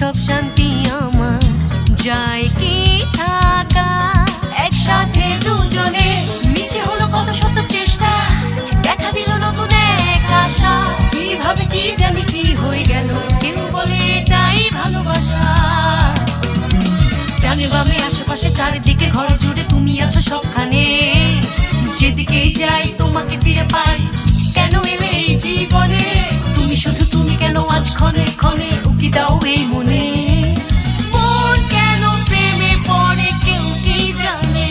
সব শান্তি আমার যায় কি থাকা একসাথে দুজনে মিছে হলো কত শত চেষ্টা দেখা দিল নতুন এক আশা কিভাবে কি জানি কি হয়ে গেল কেউ বলে এটাই ভালোবাসা ডানে বামে আশেপাশে চারিদিকে ঘর জুড়ে তুমি আছো সবখানে যেদিকেই যাই তোমাকে ফিরে পাই কেন এলে এই জীবনে তুমি শুধু তুমি কেন আজ ক্ষণে ক্ষণে উকি দাও এই মনে মন কেন প্রেমে পড়ে কেউ কি জানে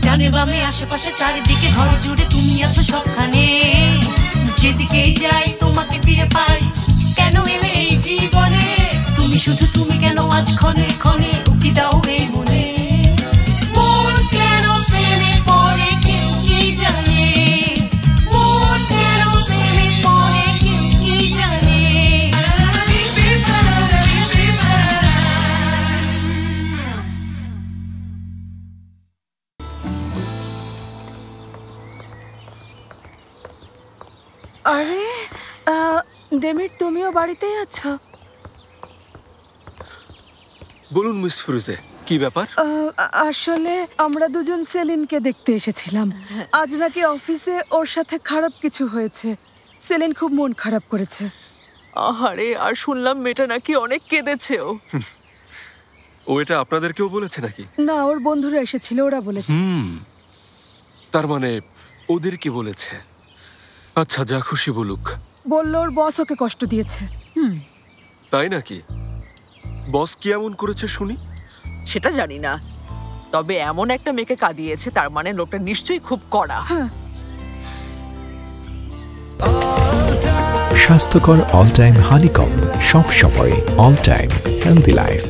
ডানে বামে আশেপাশে চারিদিকে ঘর জুড়ে তুমি আছো সবখানে যেদিকেই যাই তোমাকে ফিরে পাই কেন এলে এই জীবনে তুমি শুধু তুমি কেন আজ ক্ষণে ক্ষণে উকি দাও এই মনে মন কেন প্রেমে পড়ে কেউ কি জানে মন কেন প্রেমে পড়ে কেউ কি জানে আরে দেমির তুমিও বাড়িতেই আছো? বলুন মিস ফিরোজে কি ব্যাপার? আসলে আমরা দুজন সেলিনকে দেখতে এসেছিলাম। আজ নাকি অফিসে ওর সাথে খারাপ কিছু হয়েছে। সেলিন খুব মন খারাপ করেছে। আহারে, আর শুনলাম মেয়েটা নাকি অনেক কেঁদেছেও। ও এটা আপনাদেরকেও বলেছে নাকি? না, ওর বন্ধুরা এসেছিল, ওরা বলেছে। তার মানে ওদেরকে বলেছে। আচ্ছা, যা খুশি বলুক। বলল ওর বস ওকে কষ্ট দিয়েছে। তাই নাকি? বস কি এমন করেছে শুনি? সেটা জানি না, তবে এমন একটা মেয়েকে কাঁদিয়েছে, তার মানে লোকটা নিশ্চয়ই খুব কড়া। স্বাস্থ্যকর অল টাইম হানিকম, সব সময় অল টাইম হেলদি লাইফ।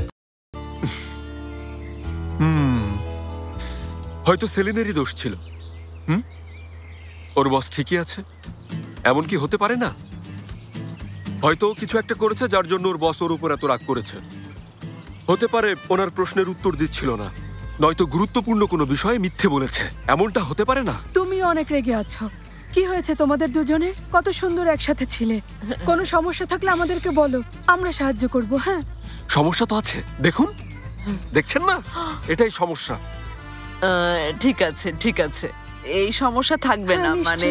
হয়তো সেলিনেরই দোষ ছিল। ওর বস ঠিকই আছে, এমন কি হতে পারে না? হয়তো কিছু একটা করেছে যার জন্য ওর বস ওর উপর এত রাগ করেছে। হতে পারে ওনার প্রশ্নের উত্তর দিচ্ছিল না, নয়তো গুরুত্বপূর্ণ কোনো বিষয়ে মিথ্যে বলেছে। এমনটা হতে পারে না? তুমি অনেক রেগে আছো। কি হয়েছে তোমাদের দুজনের? কত সুন্দর একসাথে ছিলে। কোনো সমস্যা থাকলে আমাদেরকে বলো, আমরা সাহায্য করব। হ্যাঁ, সমস্যা তো আছে, দেখুন, দেখছেন না? এটাই সমস্যা। ঠিক আছে, ঠিক আছে, এই সমস্যা থাকবে না। মানে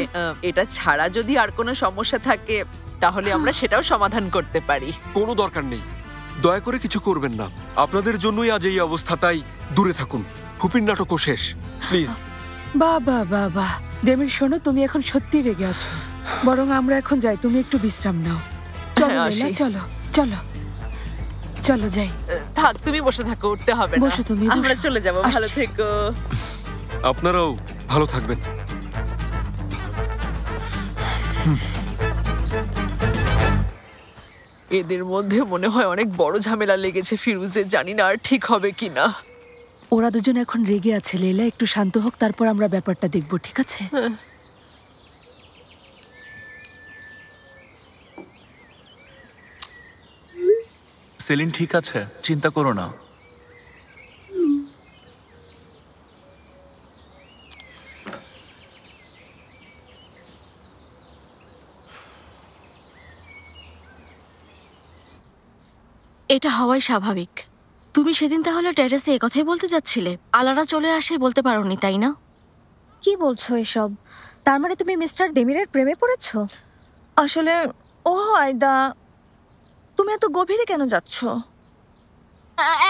এটা ছাড়া যদি আর কোনো সমস্যা থাকে তাহলে আমরা সেটাও সমাধান করতে পারি। কোনো দরকার নেই, দয়া করে কিছু করবেন না। আপনাদের জন্যই আজ এই অবস্থা, তাই দূরে থাকুন। ফুপির নাটকও শেষ, প্লিজ। বাবা বাবা, দেমির শোনো, তুমি এখন সত্যি রেগে আছো। বরং আমরা এখন যাই, তুমি একটু বিশ্রাম নাও। চলো লীলা, চলো চলো চলো যাই। থাক, তুমি বসে থাকো, উঠতে হবে না। বসো তুমি, আমরা চলে যাব। ভালো থেকো। আপনারাও ভালো থাকবেন। এদের মধ্যে মনে হয় অনেক বড় ঝামেলা লেগেছে ফিরোজে, জানি না আর ঠিক হবে কিনা। ওরা দুজন এখন রেগে আছে। লীলা একটু শান্ত হোক, তারপর আমরা ব্যাপারটা দেখব, ঠিক আছে? সেলিন ঠিক আছে, চিন্তা করো না। এটা হওয়াই স্বাভাবিক। তুমি সেদিন তাহলে টেরেসে একথাই বলতে যাচ্ছিলে? আলারা চলে আসে বলতে পারোনি, তাই না? কি বলছো এসব? তার মানে তুমি মিস্টার দেমিরের প্রেমে পড়েছো? আসলে ও আয়দা, তুমি এত গভীরে কেন যাচ্ছ?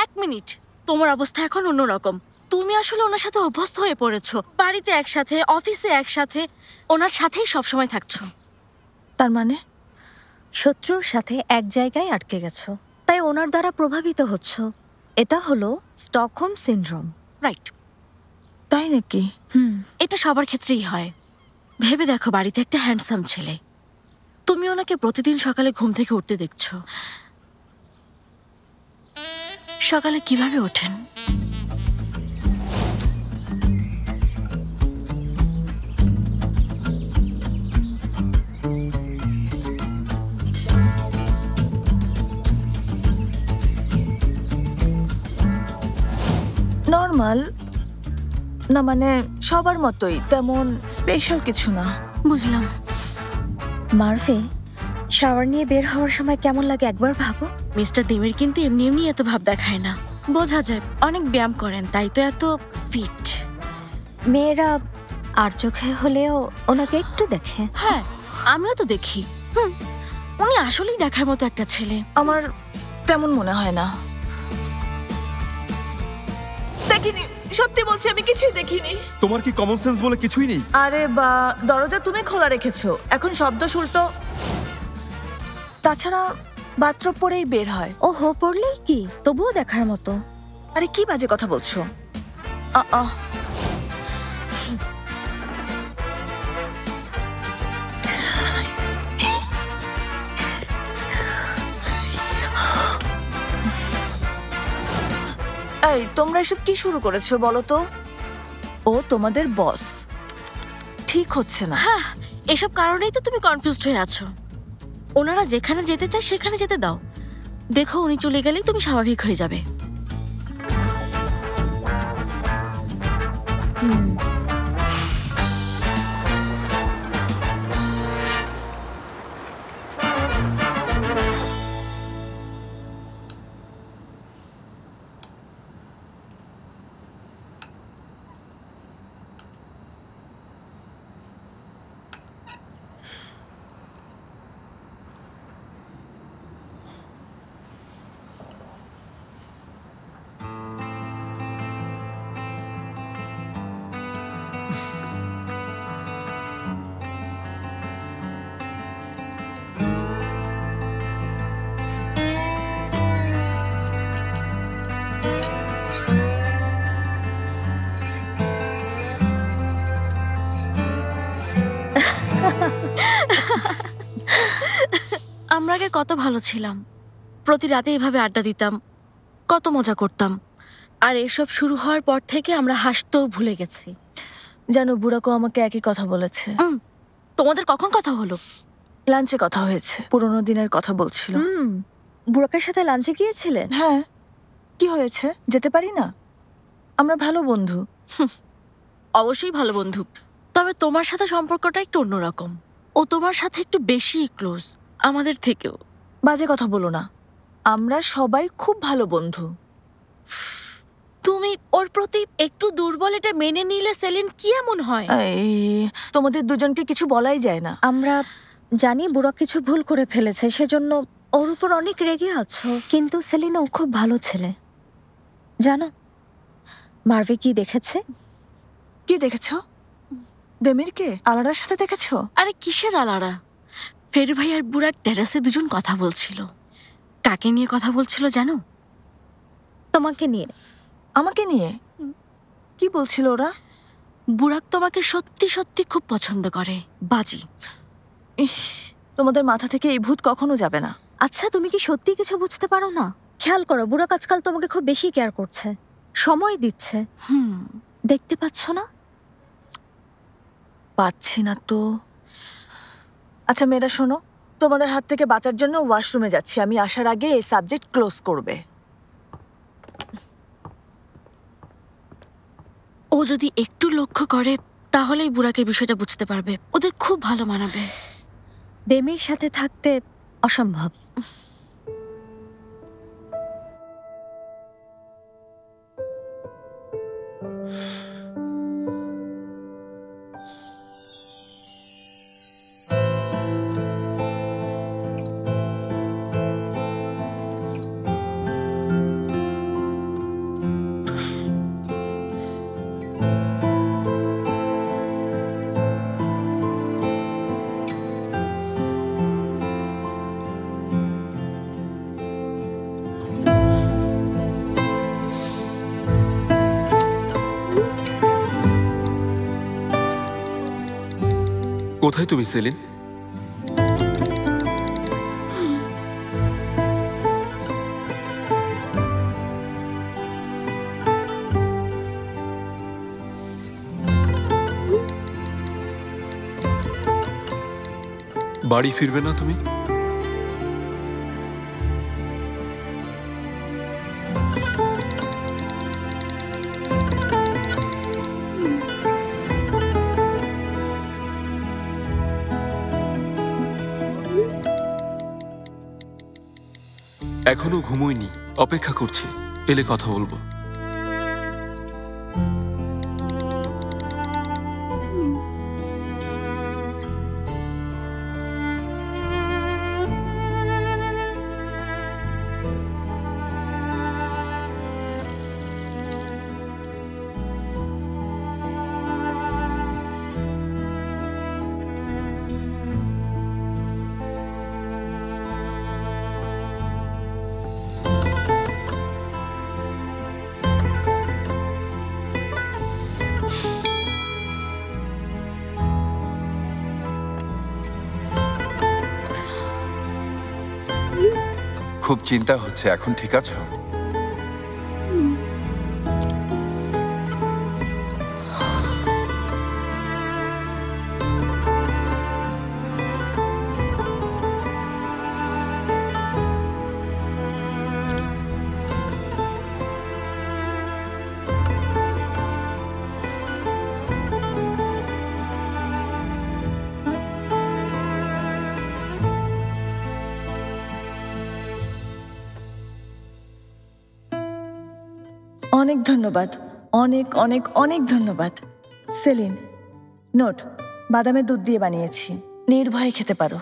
এক মিনিট, তোমার অবস্থা এখন অন্যরকম। তুমি আসলে ওনার সাথে অভ্যস্ত হয়ে পড়েছো। বাড়িতে একসাথে, অফিসে একসাথে, ওনার সাথেই সবসময় থাকছো। তার মানে শত্রুর সাথে এক জায়গায় আটকে গেছো, তাই ওনার দ্বারা প্রভাবিত হচ্ছ। এটা হলো স্টকহোম সিনড্রোম। রাইট। তাই নাকি? এটা সবার ক্ষেত্রেই হয়। ভেবে দেখো, বাড়িতে একটা হ্যান্ডসাম ছেলে, তুমি ওনাকে প্রতিদিন সকালে ঘুম থেকে উঠতে দেখছো। সকালে কিভাবে ওঠেন? নর্মাল না, মানে সবার মতোই, তেমন স্পেশাল কিছু না। বুঝলাম। মারফে, শাওয়ার নিয়ে বের হওয়ার সময় কেমন লাগে একবার ভাবো। মিস্টার দেমির কিন্তু এমনি এমনি এত ভাব দেখায় না, বোঝা যায় অনেক ব্যায়াম করেন, তাই তো এত ফিট। মেয়েরা আর চোখে হলেও ওনাকে একটু দেখে। হ্যাঁ, আমিও তো দেখি। উনি আসলেই দেখার মতো একটা ছেলে। আমার তেমন মনে হয় না। দেখিনি, সত্যি বলছি আমি কিছুই দেখিনি। তোমার কি কমন সেন্স বলে কিছুই নেই? আরে বা, দরজা তুমি খোলা রেখেছো, এখন শব্দ শুনতো। তাছাড়া বাথরুম পরেই বের হয়। ওহো, পড়লেই কি, তবুও দেখার মতো। আরে কি বাজে কথা বলছো। এই তোমরা এসব কি শুরু করেছো বলো তো? ও তোমাদের বস, ঠিক হচ্ছে না। হ্যাঁ, এসব কারণেই তো তুমি কনফিউজড হয়ে আছো। ওনারা যেখানে যেতে চায় সেখানে যেতে দাও। দেখো, উনি চলে গেলেই তুমি স্বাভাবিক হয়ে যাবে। আমরা আগে কত ভালো ছিলাম, প্রতি রাতে এভাবে আড্ডা দিতাম, কত মজা করতাম। আর এসব শুরু হওয়ার পর থেকে আমরা হাসতেও ভুলে গেছি। জানো, বুড়াকো আমাকে একই কথা বলেছে। তোমাদের কখন কথা হলো? লাঞ্চে কথা হয়েছে, পুরোনো দিনের কথা বলছিল। বুড়াকের সাথে লাঞ্চে গিয়েছিলেন? হ্যাঁ, কি হয়েছে, যেতে পারি না? আমরা ভালো বন্ধু। অবশ্যই ভালো বন্ধু, তবে তোমার সাথে সম্পর্কটা একটু অন্যরকম। ও তোমার সাথে একটু বেশি ক্লোজ আমাদের থেকেও। বাজে কথা বলো না, আমরা সবাই খুব ভালো বন্ধু। তুমি ওর প্রতি একটু দুর্বল, এটা মেনে নিলে সেলিন কি এমন হয়? তোমাদের দুজনকে কিছু বলাই যায় না। আমরা জানি বুড়া কিছু ভুল করে ফেলেছে, সেজন্য ওর উপর অনেক রেগে আছো। কিন্তু সেলিনা ও খুব ভালো ছেলে। জানো মার্ভি কি দেখেছে? কি দেখেছ? দেমিরকে আলারার সাথে দেখেছো? আরে কিসের আলারা? ফেরু ভাই আর বুড়াক টেরাসে দুজন কথা বলছিল। কাকে নিয়ে কথা বলছিল জানো? তোমাকে নিয়ে। আমাকে নিয়ে? কি বলছিল ওরা? বুড়াক তোমাকে সত্যি সত্যি খুব পছন্দ করে, বাজি। তোমাদের মাথা থেকে এই ভূত কখনো যাবে না। আচ্ছা, তুমি কি সত্যি কিছু বুঝতে পারো না? খেয়াল করো, বুড়াক আজকাল তোমাকে খুব বেশি কেয়ার করছে, সময় দিচ্ছে। দেখতে পাচ্ছ না? পাচ্ছি না তো। আচ্ছা মেয়েরা শোনো, তোমাদের হাত থেকে বাঁচার জন্য ওয়াশরুমে যাচ্ছি। আমি আসার আগে এই সাবজেক্ট ক্লোজ করবে। ও যদি একটু লক্ষ্য করে তাহলেই বুড়াকের বিষয়টা বুঝতে পারবে, ওদের খুব ভালো মানাবে। দেমির সাথে থাকতে অসম্ভব। কোথায় তুমি সেলিন? বাড়ি ফিরবে না তুমি? এখনো ঘুমোইনি, অপেক্ষা করছি, এলে কথা বলবো। খুব চিন্তা হচ্ছে, এখন ঠিক আছো? অনেক ধন্যবাদ, অনেক অনেক অনেক ধন্যবাদ। সেলিন, নোট, বাদামের দুধ দিয়ে বানিয়েছি, নির্ভয়ে খেতে পারো।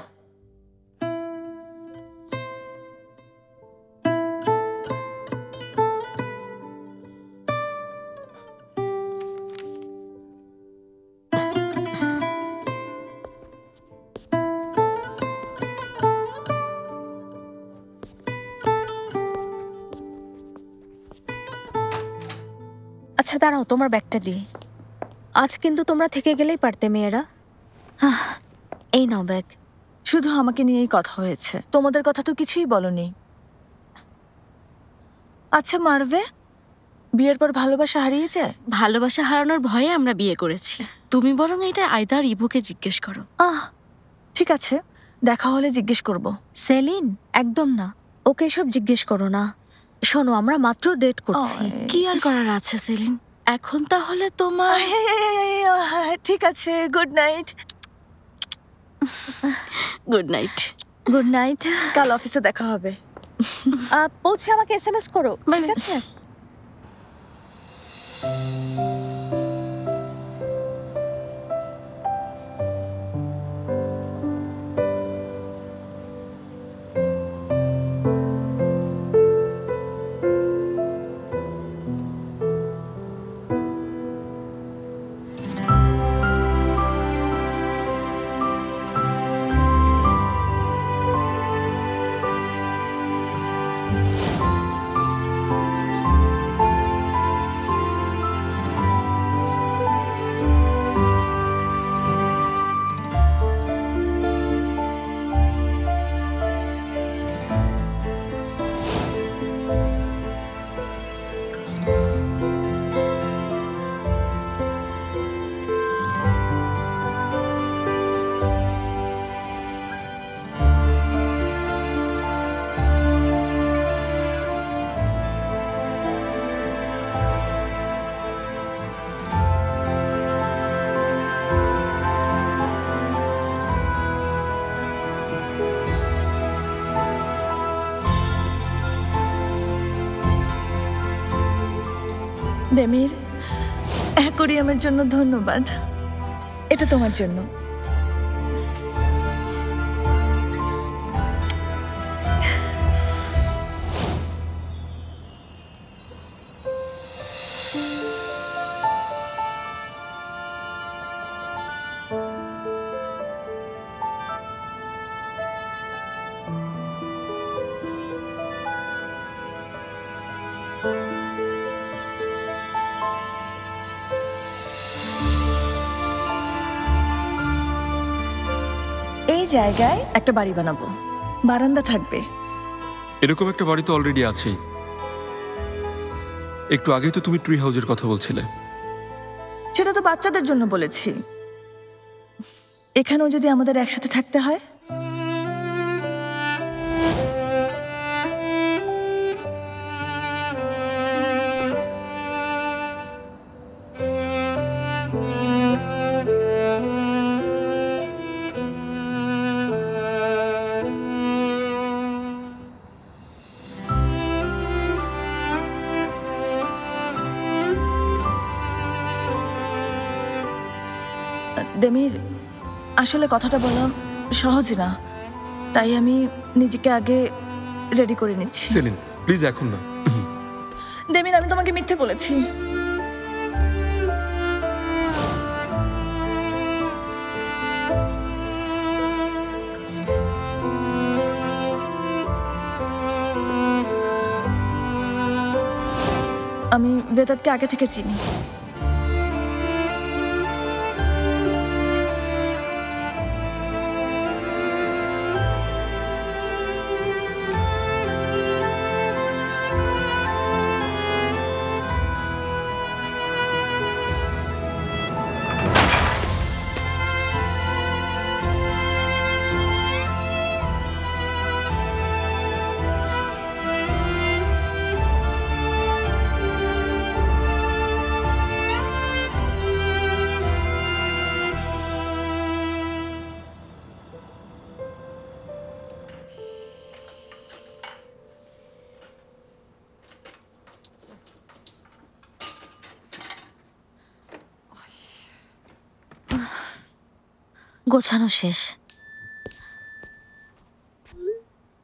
আচ্ছা দাঁড়াও, তোমার ব্যাগটা দিই। আজ কিন্তু তোমরা থেকে গেলেই পারতে মেয়েরা। এই নাও ব্যাগ। শুধু আমাকে নিয়েই কথা হয়েছে, তোমাদের কথা তো কিছুই বলনি। আচ্ছা মারভে, বিয়ের পর ভালোবাসা হারিয়ে যায়? ভালোবাসা হারানোর ভয়ে আমরা বিয়ে করেছি। তুমি বরং এটা আয়দা আর ইবুকে জিজ্ঞেস করো। ঠিক আছে, দেখা হলে জিজ্ঞেস করব। সেলিন, একদম না, ওকে এসব জিজ্ঞেস করো না। শোনো, আমরা মাত্র ডেট করছি। কি আর করার আছে সেলিন? এখন তাহলে তোমার ঠিক আছে, good night. Good night. Good night. কাল অফিসে দেখা হবে। পৌঁছে আমাকে এসএমএস করো, ঠিক আছে? দেমির, অ্যাকোরিয়ামের জন্য ধন্যবাদ। এটা তোমার জন্য। এই জায়গায় একটা বাড়ি বানাবো, বারান্দা থাকবে। এরকম একটা বাড়ি তো অলরেডি আছেই। একটু আগেই তো তুমি ট্রি হাউসের কথা বলছিলে। সেটা তো বাচ্চাদের জন্য বলেছি। এখানেও যদি আমাদের একসাথে থাকতে হয়। দেমির, আসলে কথাটা বলা সহজ না, তাই আমি নিজেকে আগে রেডি করে নিচ্ছি। সেলিন প্লিজ এখন না। দেমির, আমি তোমাকে মিথ্যে বলেছি। আমি বেদাতকে আগে থেকে চিনি। গোছানো শেষ।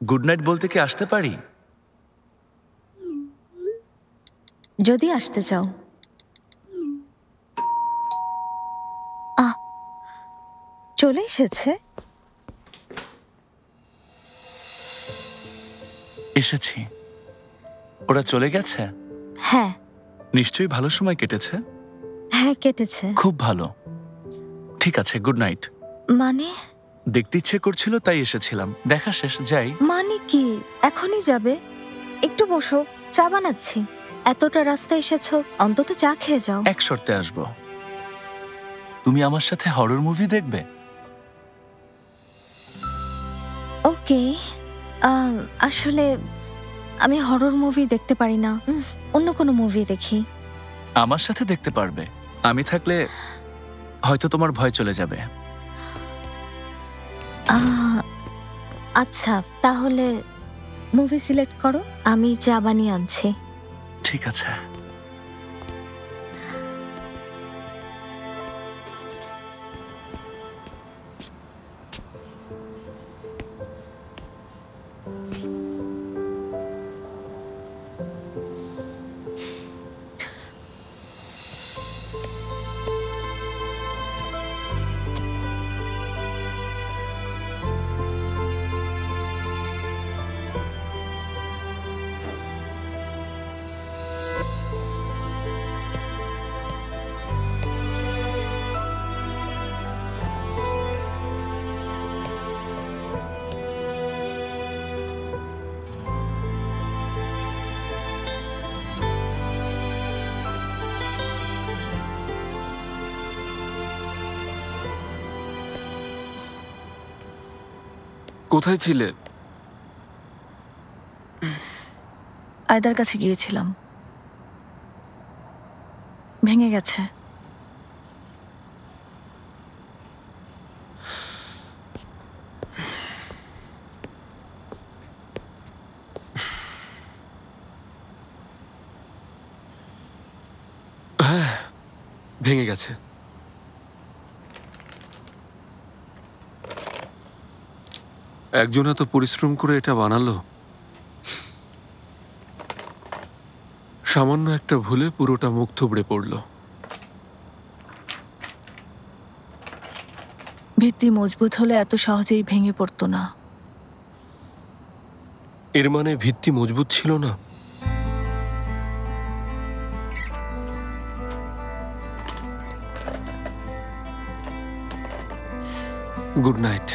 গুড নাইট বলতে কি আসতে পারি? যদি আসতে চাও। চলে এসেছে। এসেছি। ওরা চলে গেছে? হ্যাঁ। নিশ্চয়ই ভালো সময় কেটেছে। হ্যাঁ, কেটেছে। খুব ভালো। ঠিক আছে, গুড নাইট। মানে? দেখতে ইচ্ছে করছিল তাই এসেছিলাম। দেখা শেষ, যাই। মানে কি? এখনই যাবে? একটু বসো, চা বানাচ্ছি। এতটা রাস্তা এসেছো, অন্তত চা খেয়ে যাও। এক শর্তে আসবো। তুমি আমার সাথে হরর মুভি দেখবে? ওকে। আসলে আমি হরর মুভি দেখতে পারি না, অন্য কোনো মুভি দেখি। আমার সাথে দেখতে পারবে। আমি থাকলে হয়তো তোমার ভয় চলে যাবে। আচ্ছা, তাহলে মুভি সিলেক্ট করো, আমি চা বানিয়ে আনছি। ঠিক আছে। কোথায় ছিলে? আয়দার কাছে গিয়েছিলাম, ভেঙে গেছে। হ্যাঁ, ভেঙে গেছে। একজন এত পরিশ্রম করে এটা বানালো, সামান্য একটা ভুলে পুরোটা মুখ থুবড়ে পড়ল। ভিত্তি মজবুত হলে এত সহজেই ভেঙে পড়তো না। এর মানে ভিত্তি মজবুত ছিল না? Good night.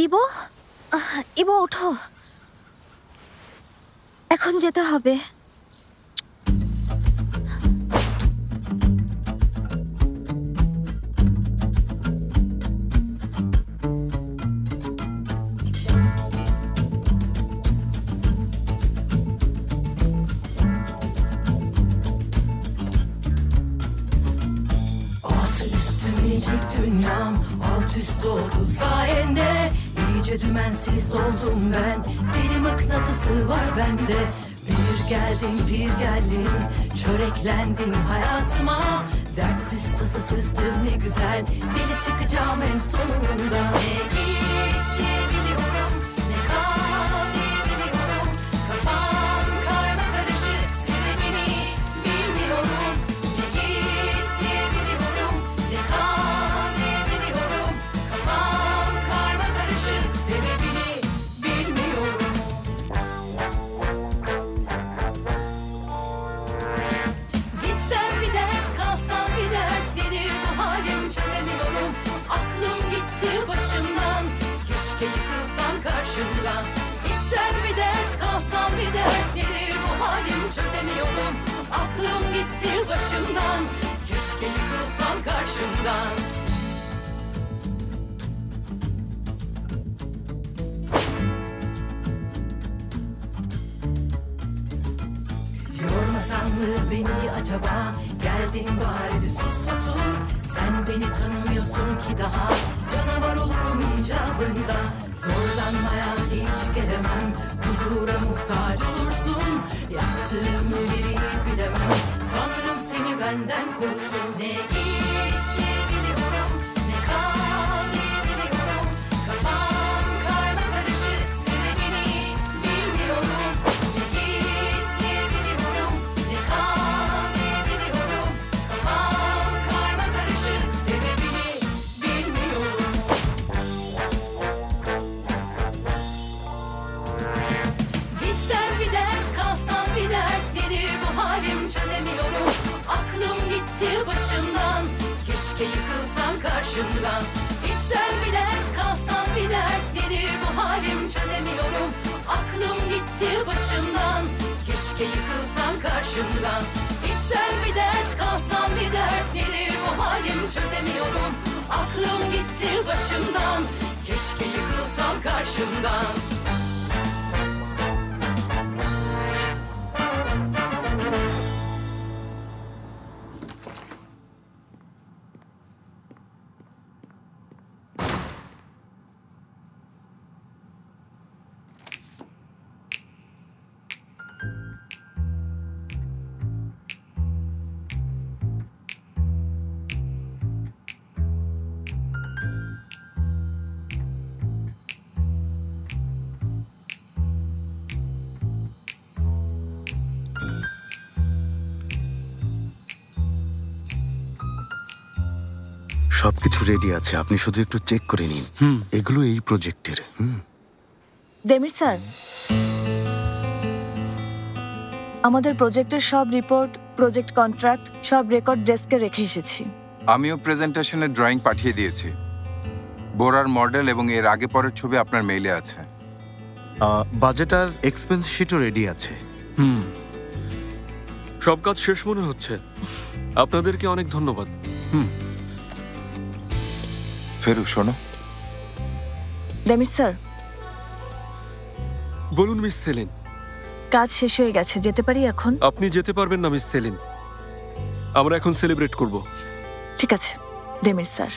ইবো, ইবো ওঠো, এখন যেতে হবে। Altı üstü minicik dünyam alt üst oldu sayende. İyice dümensiz oldum ben. Deli mıknatısı var bende. Bir geldin bir geldin, çöreklendin hayatıma. Dertsiz tasasızdım ne güzel, deli çıkacağım en sonunda. Ne git diyebiliyorum, ne kal diyebiliyorum. Kafam karma karışık, sebebini bilmiyorum. Ne git diyebiliyorum, ne kal diyebiliyorum. Kafam karma karışık, sebebini bilmiyorum. Gitsen bir dert, kalsan bir dert. Nedir bu halim çözemiyorum. Aklım gitti başımdan. Keşke yıkılsan karşımdan. Gitsen bir dert, kalsan bir dert. Nedir bu halim çözemiyorum. Aklım gitti başımdan. Keşke yıkılsan karşımdan. Yormasan mı beni acaba? Geldin bari bir sus otur. Sen beni tanımıyorsun ki daha. Canavar olurum icabında. Zorlanmaya hiç gelemem. Huzura muhtaç olursun. Yaptığımı biri bilemem. Tanrım seni benden korusun. Ne git diyebiliyorum, ne kal diyebiliyorum. Kafam karma karışık, sebebini bilmiyorum. Ne git diyebiliyorum, ne kal diyebiliyorum. Kafam karma karışık, sebebini bilmiyorum. Gitsen bir dert, kalsan bir dert. Nedir bu halim çözemiyorum. Aklım gitti başımdan. Keşke yıkılsan karşımdan. Gitsen bir dert, kalsan bir dert. Nedir bu halim çözemiyorum. Aklım gitti başımdan. Keşke yıkılsan karşımdan. Gitsen bir dert, kalsan bir dert. Nedir bu halim çözemiyorum. Aklım gitti başımdan. Keşke yıkılsan karşımdan. সবকিছু ready আছে, আপনি শুধু একটু check করে নিন। এগুলো এই প্রজেক্টের। দেমির স্যার, আমাদের প্রজেক্টের সব রিপোর্ট, প্রজেক্ট কন্ট্রাক্ট সব রেকর্ড ডেস্কে রেখে এসেছি। আমিও প্রেজেন্টেশনের ড্রয়িং পাঠিয়ে দিয়েছি। বোরার মডেল এবং এর আগে পরের ছবি আপনার মেইলে আছে। বাজেট আর এক্সপেন্স শিটও রেডি আছে। সব কাজ শেষ মনে হচ্ছে। আপনাদেরকে অনেক ধন্যবাদ। ফেরু শোনো। দেমির স্যার, বলুন মিস সেলিন। কাজ শেষ হয়ে গেছে, যেতে পারি এখন? আপনি যেতে পারবেন না মিস সেলিন, আমরা এখন সেলিব্রেট করব। ঠিক আছে দেমির স্যার।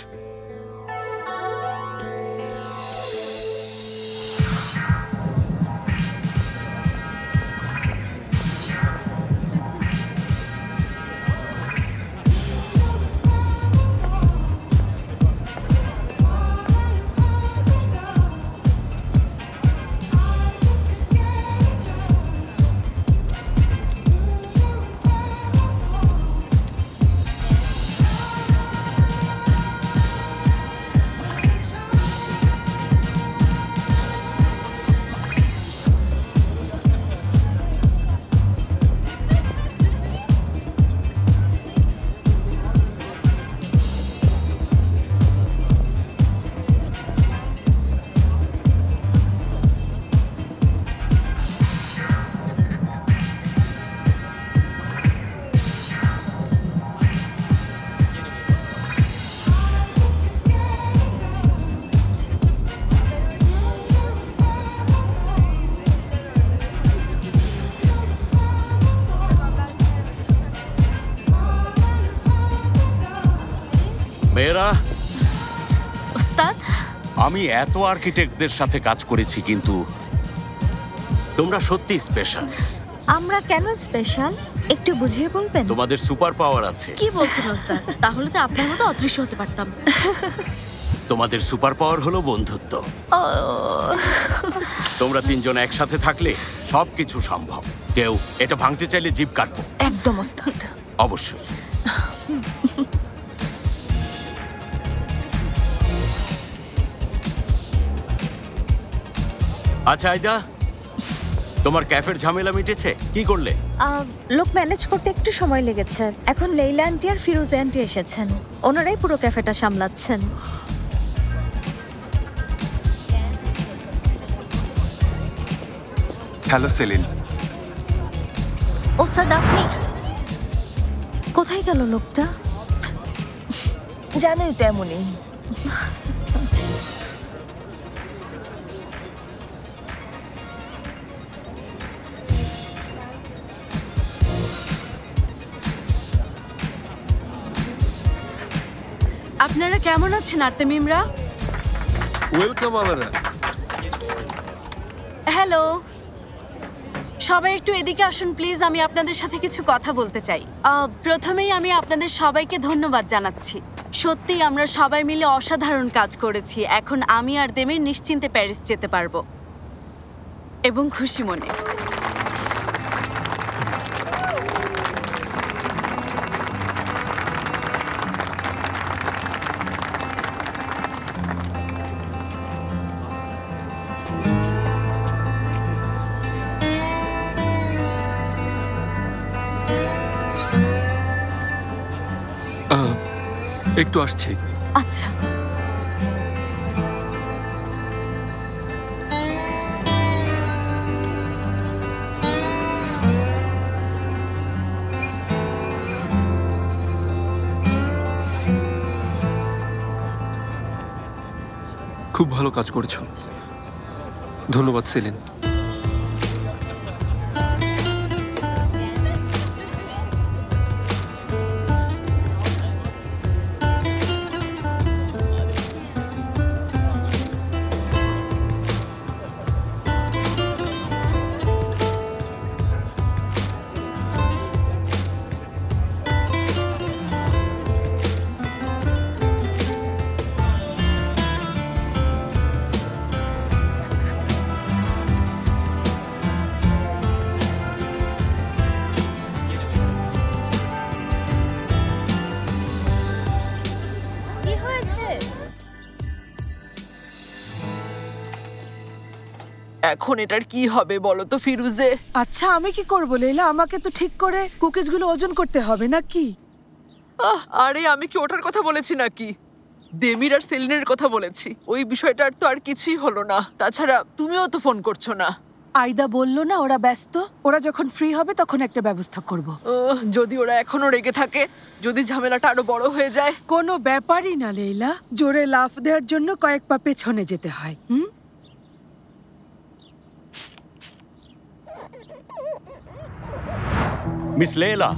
আমি এত আর্কিটেক্টদের সাথে কাজ করেছি, কিন্তু তোমরা সত্যি স্পেশাল। আমরা কেন স্পেশাল একটু বুঝিয়ে বলবেন? তোমাদের সুপার পাওয়ার আছে। কি বলছেন ওস্তাদ? তাহলে তো আপনার মতো অদৃশ্য হতে পারতাম। তোমাদের সুপার পাওয়ার হলো বন্ধুত্ব। তোমরা তিনজন একসাথে থাকলে সবকিছু সম্ভব। কেউ এটা ভাঙতে চাইলে জিভ কাটবো। একদম ওস্তাদ। অবশ্যই। আচ্ছা আইদা, তোমার ক্যাফের ঝামেলা মিটেছে? কি করলে? লোক ম্যানেজ করতে একটু সময় লেগেছে। এখন লেইলা আন্টি আর ফিরোজ আন্টি এসেছেন, ওনারাই পুরো ক্যাফেটা সামলাচ্ছেন। Hello saline. ওস্তাদ আপনি কোথায় গেল লোকটা? জানোই তো এমনই। আপনারা কেমন আছেন আর্তেমিমরা? ওয়েলকাম আমারা। হ্যালো, সবাই একটু এদিকে আসুন প্লিজ, আমি আপনাদের সাথে কিছু কথা বলতে চাই। প্রথমেই আমি আপনাদের সবাইকে ধন্যবাদ জানাচ্ছি। সত্যি আমরা সবাই মিলে অসাধারণ কাজ করেছি। এখন আমি আর দেমির নিশ্চিন্তে প্যারিস যেতে পারবো এবং খুশি মনে। একটু আসছি। আচ্ছা। খুব ভালো কাজ করেছো, ধন্যবাদ সেলিন। এখন এটার কি হবে বলো তো ফিরুজে? আচ্ছা আমি কি করবো লেলা? আমাকে তো ঠিক করে কুকিজগুলো ওজন করতে হবে নাকি? আরে আমি কি ওটার কথা বলেছি নাকি? দেমির আর সেলিনের কথা বলেছি। ওই বিষয়টার তো আর কিছুই হলো না। তাছাড়া তুমিও তো ফোন করছো না। আইদা বললো না ওরা ব্যস্ত, ওরা যখন ফ্রি হবে তখন একটা ব্যবস্থা করব। যদি ওরা এখনো রেগে থাকে, যদি ঝামেলাটা আরো বড় হয়ে যায়? কোনো ব্যাপারই না লেইলা, জোরে লাফ দেওয়ার জন্য কয়েক পা পেছনে যেতে হয়। মিস লেলা।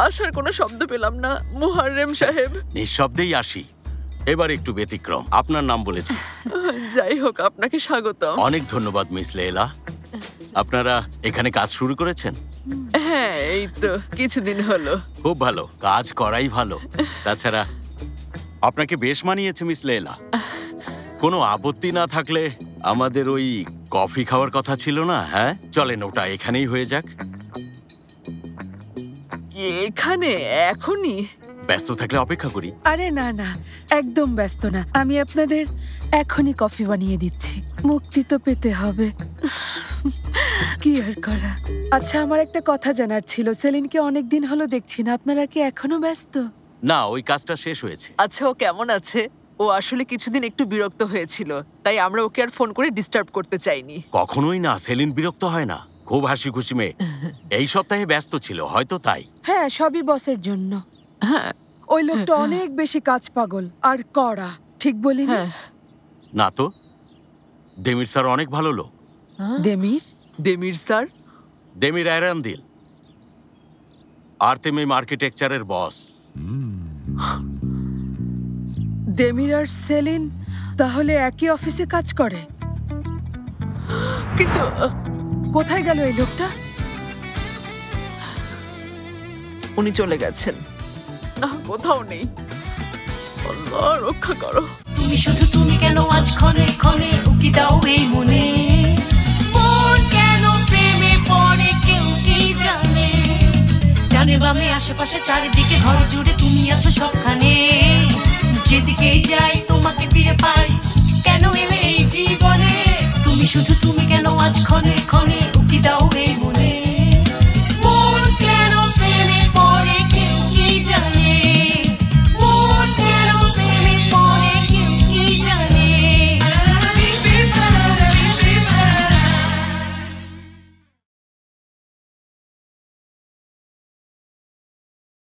আসার কোনো শব্দ পেলাম না মুহাররেম সাহেব। নিঃশব্দেই আসি। এবার একটু ব্যতিক্রম। আপনার নাম বলেছি। যাই হোক, আপনাকে স্বাগতম। অনেক ধন্যবাদ মিস লেলা। আপনারা এখানে কাজ শুরু করেছেন? হ্যাঁ, এই তো কিছুদিন হলো। খুব ভালো, কাজ করাই ভালো। তাছাড়া আপনাকে বেশ মানিয়েছে মিস লেলা। কোনো আপত্তি না থাকলে আমাদের ওই কফি খাওয়ার কথা ছিল না? হ্যাঁ চলেন, ওটা এখানেই হয়ে যাক। এখানে এখনই? ব্যস্ত থাকলে অপেক্ষা করি। আরে না না, একদম ব্যস্ত না। আমি আপনাদের এখনই কফি বানিয়ে দিচ্ছি। মুক্তি তো পেতে হবে, কি আর করা। আচ্ছা আমার একটা কথা জানার ছিল, সেলিনকে অনেকদিন হলো দেখছি না, আপনারা কি এখনো ব্যস্ত? না, ওই কাজটা শেষ হয়েছে। আচ্ছা ও কেমন আছে? ও আসলে কিছুদিন একটু বিরক্ত হয়েছিল, তাই আমরা ওকে আর ফোন করে ডিস্টার্ব করতে চাইনি। কখনোই না, সেলিন বিরক্ত হয় না, খুব হাসি খুশি মেয়ে। এই সপ্তাহে ব্যস্ত ছিল হয়তো তাই। হ্যাঁ, সবই বসের জন্য। ওই লোকটা অনেক বেশি কাজ পাগল আর কড়া, ঠিক বলি না? না তো, দেমির স্যার অনেক ভালো লোক। দেমির? Demir sir? দেমির আয়রান্দিল, আর্তেমিম আর্কিটেকচারের বস। ডেমির আর সেলিন তাহলে একই অফিসে কাজ করে, কিন্তু কোথায় গেল এই লোকটা? উনি চলে গেছেন, না কোথাও নেই। আল্লাহ রক্ষা করো। তুমি শুধু তুমি কেন আজ ক্ষণে ক্ষণে উকি দাও এই মনে, মন কেন প্রেমে পড়ে কেউ কি জানে। ডানে বামে আশেপাশে চারিদিকে ঘর জুড়ে তুমি